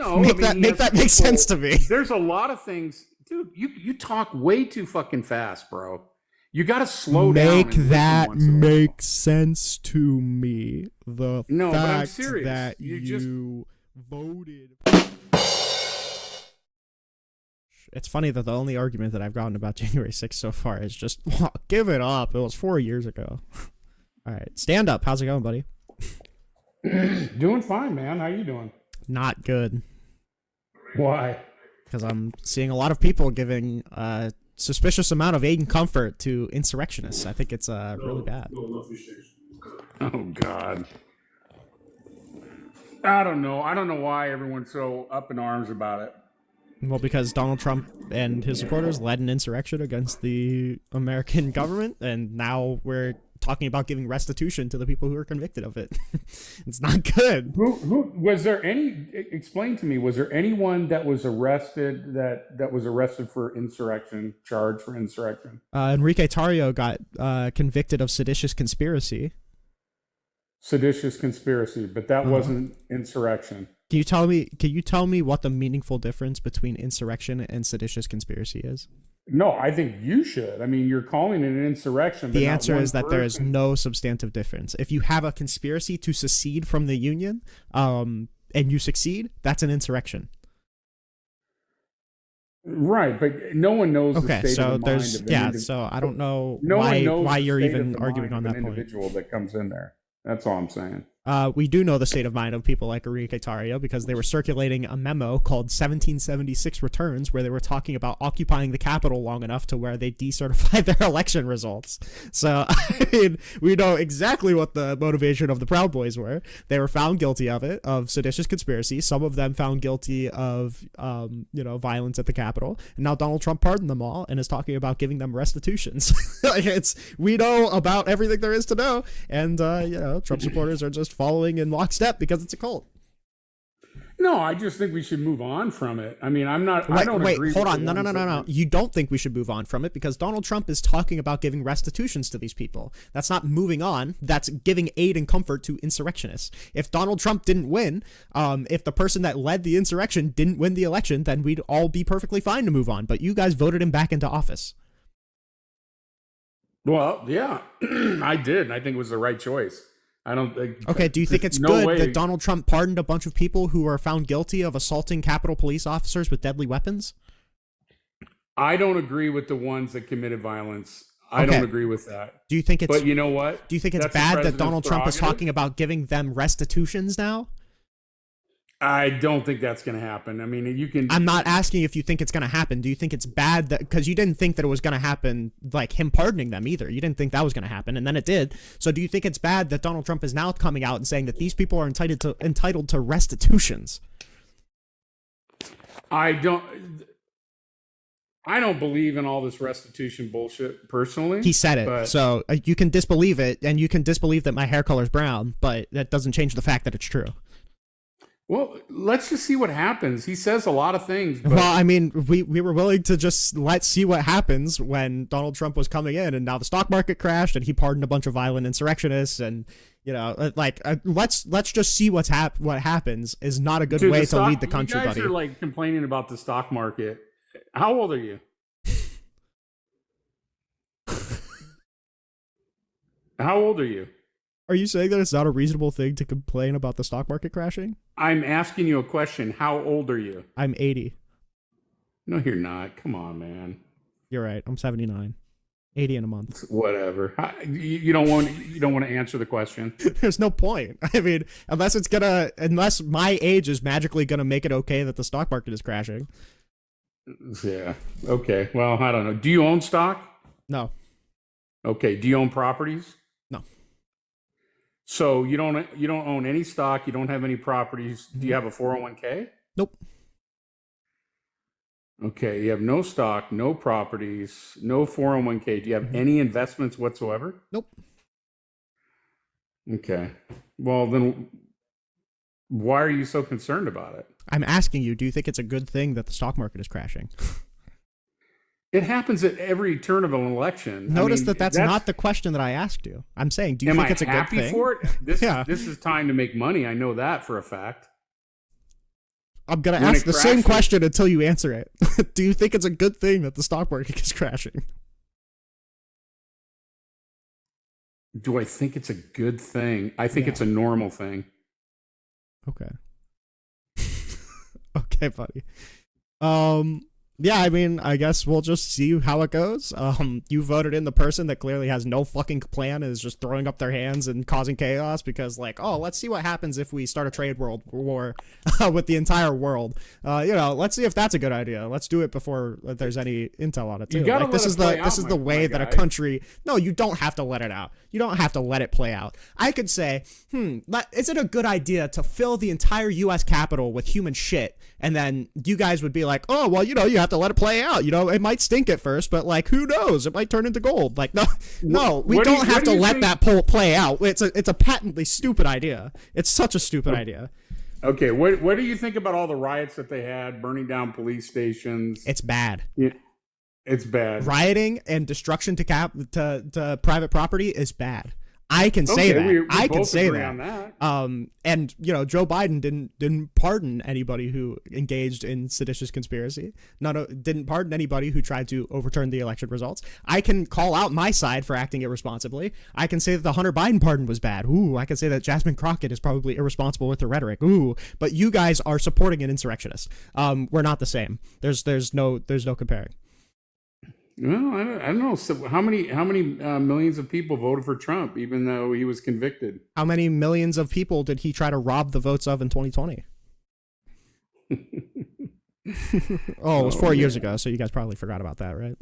No, I Make mean, that make sense to me. There's a lot of things, dude. You talk way too fucking fast, bro. You got to slow down. Make that make sense to me. The No, but I'm fact serious. that You you just- voted. It's funny that the only argument that I've gotten about January 6th so far is just, well, give it up. It was 4 years ago. All right, stand up. How's it going, buddy? Doing fine, man. How you doing? Not good. Why? Because I'm seeing a lot of people giving a suspicious amount of aid and comfort to insurrectionists. I think it's really bad. Oh God. I don't know. I don't know why everyone's so up in arms about it. Well, because Donald Trump and his supporters led an insurrection against the American government, and now we're talking about giving restitution to the people who are convicted of it. It's not good. Who was there any? Explain to me. Was there anyone that was arrested that was arrested for insurrection, charged for insurrection? Enrique Tarrio got convicted of seditious conspiracy. Seditious conspiracy, but that wasn't insurrection. Can you tell me what the meaningful difference between insurrection and seditious conspiracy is? No, I think you should. I mean, you're calling it an insurrection. The answer is that there is no substantive difference. If you have a conspiracy to secede from the Union, and you succeed, that's an insurrection. Right, but no one knows the state of the mind of an so I don't know knows why the you're state of even the arguing mind on of that an point. individual that comes in there. That's all I'm saying. We do know the state of mind of people like Enrique Tarrio because they were circulating a memo called 1776 Returns where they were talking about occupying the Capitol long enough to where they decertified their election results. So, I mean, we know exactly what the motivation of the Proud Boys were. They were found guilty of it, of seditious conspiracy. Some of them found guilty of, violence at the Capitol. And now Donald Trump pardoned them all and is talking about giving them restitutions. We know about everything there is to know. And, Trump supporters are just following in lockstep because it's a cult. No, I just think we should move on from it. I mean, I don't agree. Hold on. No. You don't think we should move on from it because Donald Trump is talking about giving restitutions to these people. That's not moving on. That's giving aid and comfort to insurrectionists. If Donald Trump didn't win, if the person that led the insurrection didn't win the election, then we'd all be perfectly fine to move on. But you guys voted him back into office. Well, yeah, I did. I think it was the right choice. I don't think. Okay, do you think it's good that Donald Trump pardoned a bunch of people who were found guilty of assaulting Capitol Police officers with deadly weapons? I don't agree with the ones that committed violence. I don't agree with that. Do you think it's? But you know what? Do you think it's bad that Donald Trump is talking about giving them restitutions now? I don't think that's going to happen. I mean, you can. I'm not asking if you think it's going to happen. Do you think it's bad that because you didn't think that it was going to happen, like him pardoning them either? You didn't think that was going to happen, and then it did. So, do you think it's bad that Donald Trump is now coming out and saying that these people are entitled to restitutions? I don't believe in all this restitution bullshit personally. He said it, so you can disbelieve it, and you can disbelieve that my hair color is brown, but that doesn't change the fact that it's true. Well, let's just see what happens. He says a lot of things. But well, I mean, we were willing to just let's see what happens when Donald Trump was coming in, and now the stock market crashed, and he pardoned a bunch of violent insurrectionists, and let's just see what happens is not a good way to lead the country, buddy. You guys buddy. are complaining about the stock market. How old are you? How old are you? Are you saying that it's not a reasonable thing to complain about the stock market crashing? I'm asking you a question. How old are you? I'm 80. No, you're not. Come on, man. You're right. I'm 79. 80 in a month. Whatever. You don't want to answer the question. There's no point. I mean, unless my age is magically gonna make it okay that the stock market is crashing. Yeah. Okay. Well, I don't know. Do you own stock? No. Okay. Do you own properties? No. So you don't own any stock. You don't have any properties. Do you have a 401k? Nope. Okay. You have no stock, no properties, no 401k. Do you have any investments whatsoever? Nope. Okay. Well, then why are you so concerned about it? I'm asking you, do you think it's a good thing that the stock market is crashing? It happens at every turn of an election. Notice that's not the question that I asked you. I'm saying, do you think it's a good thing? For it? Yeah. This is time to make money. I know that for a fact. I'm gonna When ask it the same crashes- question until you answer it. Do you think it's a good thing that the stock market is crashing? Do I think it's a good thing? I think Yeah. it's a normal thing. Okay. Okay, buddy. Yeah, I mean, I guess we'll just see how it goes. You voted in the person that clearly has no fucking plan and is just throwing up their hands and causing chaos because, like, oh, let's see what happens if we start a trade world war with the entire world. Let's see if that's a good idea. Let's do it before there's any intel on it too. You gotta Like, this let is it play the this out, is the my way that a guy. country. No, you don't have to let it out. You don't have to let it play out. I could say, is it a good idea to fill the entire U.S. Capitol with human shit? And then you guys would be like, oh, well, you have to let it play out. It might stink at first, but like, who knows? It might turn into gold. Like, no, we what do you- don't have what do to you let think- that poll play out. It's a patently stupid idea. It's such a stupid idea. Okay, what do you think about all the riots that they had, burning down police stations? It's bad. Yeah, it's bad. Rioting and destruction to private property is bad. I can say Okay, that. I can both say agree that. on that. And Joe Biden didn't pardon anybody who engaged in seditious conspiracy. Didn't pardon anybody who tried to overturn the election results. I can call out my side for acting irresponsibly. I can say that the Hunter Biden pardon was bad. Ooh, I can say that Jasmine Crockett is probably irresponsible with her rhetoric. Ooh, but you guys are supporting an insurrectionist. We're not the same. There's no comparing. Well, I don't know. So how many millions of people voted for Trump, even though he was convicted? How many millions of people did he try to rob the votes of in 2020? Oh, it was 4 years ago, so you guys probably forgot about that, right?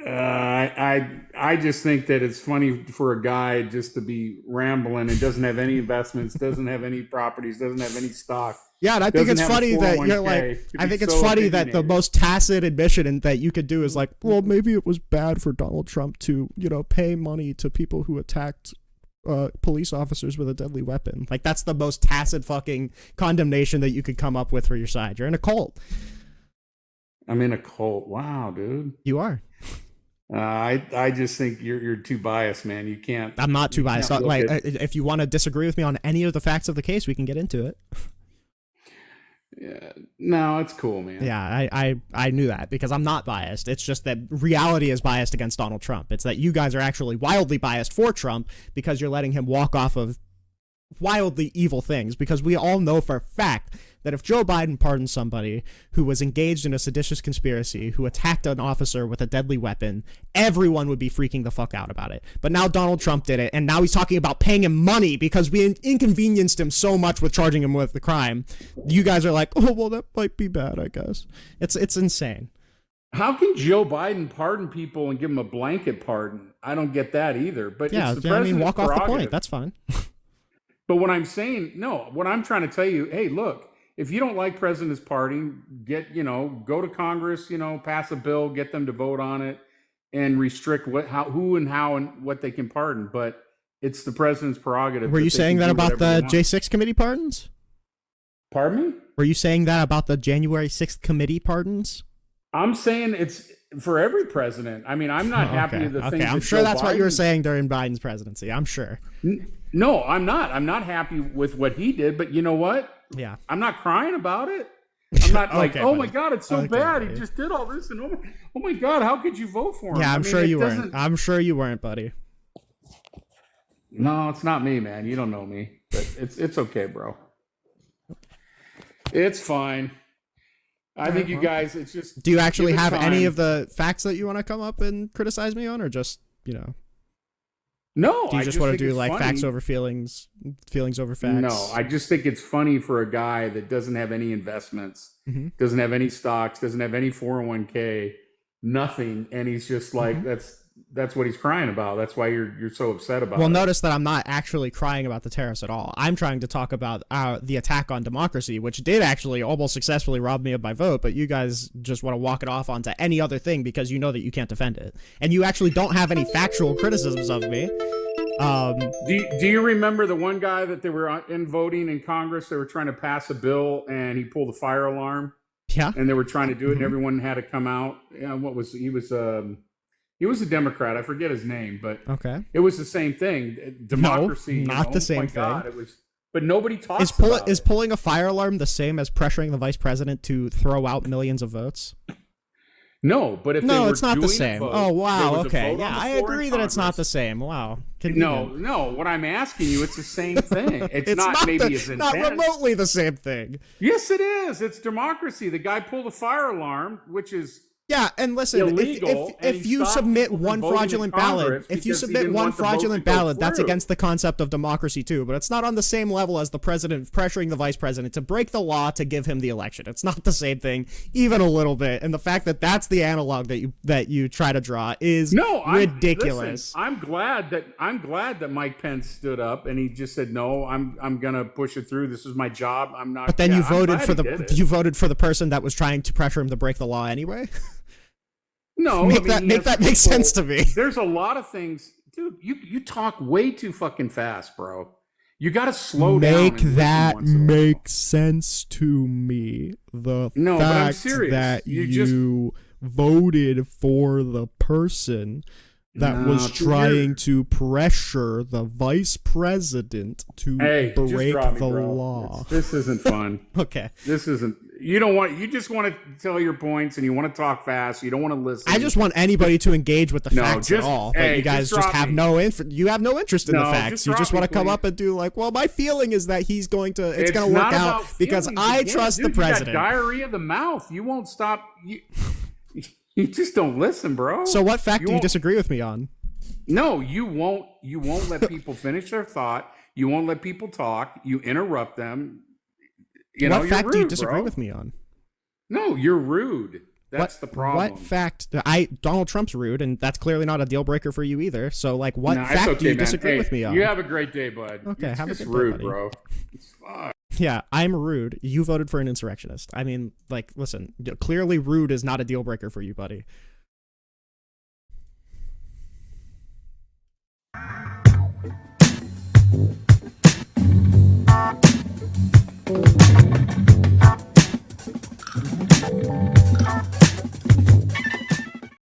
I just think that it's funny for a guy just to be rambling and doesn't have any investments, doesn't have any properties, doesn't have any stock. Yeah, and I think Doesn't it's have a funny that you're 401k, like, to I be think it's so funny that the opinionated. most tacit admission and that you could do is like, well, maybe it was bad for Donald Trump to, pay money to people who attacked police officers with a deadly weapon. Like, that's the most tacit fucking condemnation that you could come up with for your side. You're in a cult. I'm in a cult. Wow, dude. You are. I just think you're too biased, man. You can't. I'm not too biased. can't look Like, at- if you want to disagree with me on any of the facts of the case, we can get into it. Yeah, no, it's cool, man. Yeah, I knew that because I'm not biased. It's just that reality is biased against Donald Trump. It's that you guys are actually wildly biased for Trump because you're letting him walk off of wildly evil things, because we all know for a fact that if Joe Biden pardoned somebody who was engaged in a seditious conspiracy, who attacked an officer with a deadly weapon, everyone would be freaking the fuck out about it. But now Donald Trump did it, and now he's talking about paying him money because we inconvenienced him so much with charging him with the crime. You guys are like, oh, well, that might be bad, I guess. It's insane. How can Joe Biden pardon people and give them a blanket pardon? I don't get that either. But Yeah, it's the I mean, president's walk off the point. prerogative. That's fine. But what I'm saying, no, what I'm trying to tell you, hey, look, if you don't like president's pardon, go to Congress, pass a bill, get them to vote on it, and restrict who and how and what they can pardon. But it's the president's prerogative. Were you saying that can do about whatever the they want. J6 committee pardons? Pardon me? Were you saying that about the January 6th committee pardons? I'm saying it's for every president. I mean, I'm not happy with the things. I'm that sure Joe that's what you were Biden- saying during Biden's presidency. I'm sure. No, I'm not. I'm not happy with what he did. But you know what? Yeah. I'm not crying about it. I'm not like, Okay, oh buddy. my God, it's so Okay, bad. buddy. He just did all this, and oh my God, how could you vote for him? Yeah, I I'm mean, sure it you doesn't- weren't. I'm sure you weren't, buddy. No, it's not me, man. You don't know me, but it's okay, bro. It's fine. I think you guys. It's just. Do you actually give it have any time. of the facts that you want to come up and criticize me on, or just, No, do you I just want to think do it's like funny. facts over feelings, feelings over facts? No, I just think it's funny for a guy that doesn't have any investments, Mhm. doesn't have any stocks, doesn't have any 401k, nothing, and he's just like that's what he's crying about. That's why you're so upset about Well, it. notice that I'm not actually crying about the tariffs at all. I'm trying to talk about the attack on democracy, which did actually almost successfully rob me of my vote, but you guys just want to walk it off onto any other thing because you know that you can't defend it. And you actually don't have any factual criticisms of me. Do you remember the one guy that they were in voting in Congress? They were trying to pass a bill, and he pulled the fire alarm, Yeah. and they were trying to do it, and Mhm. everyone had to come out. What was he was a Democrat. I forget his name, but Okay. it was the same thing. Democracy. not the same my thing. God, it was. but nobody talks Is about it. pulling a fire alarm the same as pressuring the vice president to throw out millions of votes? No, but if they No, were it's not the doing a same. vote, Oh, there wow. was a Okay. vote on Yeah, the I floor in agree that it's not the Congress. same. Wow. No, Convenient. no. What I'm asking you, it's the same thing. It's, It's not maybe as not intense. remotely the same thing. Yes, it is. It's democracy. The guy pulled a fire alarm, which is Yeah, and listen, illegal, and if he you stopped submit people from one voting in fraudulent ballot, Congress if you because he submit didn't one want the vote fraudulent to go ballot, that's through. against the concept of democracy too. But it's not on the same level as the president pressuring the vice president to break the law to give him the election. It's not the same thing, even a little bit. And the fact that that's the analog that you try to draw is ridiculous. Listen, I'm glad that Mike Pence stood up and he just said, "No, I'm gonna push it through. This is my job. I'm not." But then yeah, you I'm voted glad for he did it. you voted for the person that was trying to pressure him to break the law anyway. No, make I mean, that make sense to me. There's a lot of things, dude. You talk way too fucking fast, bro. You got to slow down. Make and listen that once in a while. make sense to me. The No, but I'm fact serious. that You you voted for the person that No, was dude, trying to pressure the vice president to Hey, just break drop me, the bro. law. This isn't fun. Okay. This isn't. You don't want. You just want to tell your points and you want to talk fast. You don't want to listen. I just want anybody to engage with the No, facts at just- all. But hey, you guys just just drop have me. no you have no interest in the No, facts. just You drop just me, want to come please. up and do like, well, my feeling is that it's going to It's work not out about because feelings I again, trust dude. the You got president. diarrhea of the mouth. You won't stop. You just don't listen, bro. So what fact do you won't- disagree with me on? No, you won't. You won't let people finish their thought. You won't let people talk. You interrupt them. You know, What you're fact do you rude, disagree bro. with me on? No, you're rude. That's the problem. What fact? Donald Trump's rude, and that's clearly not a deal breaker for you either. So, like, what No, it's fact okay, do you man. disagree Hey, with me on? You have a great day, bud. Okay, it's have a just good day, rude, buddy. bro. It's fine. Yeah, I'm rude. You voted for an insurrectionist. I mean, like, listen, clearly rude is not a deal breaker for you, buddy.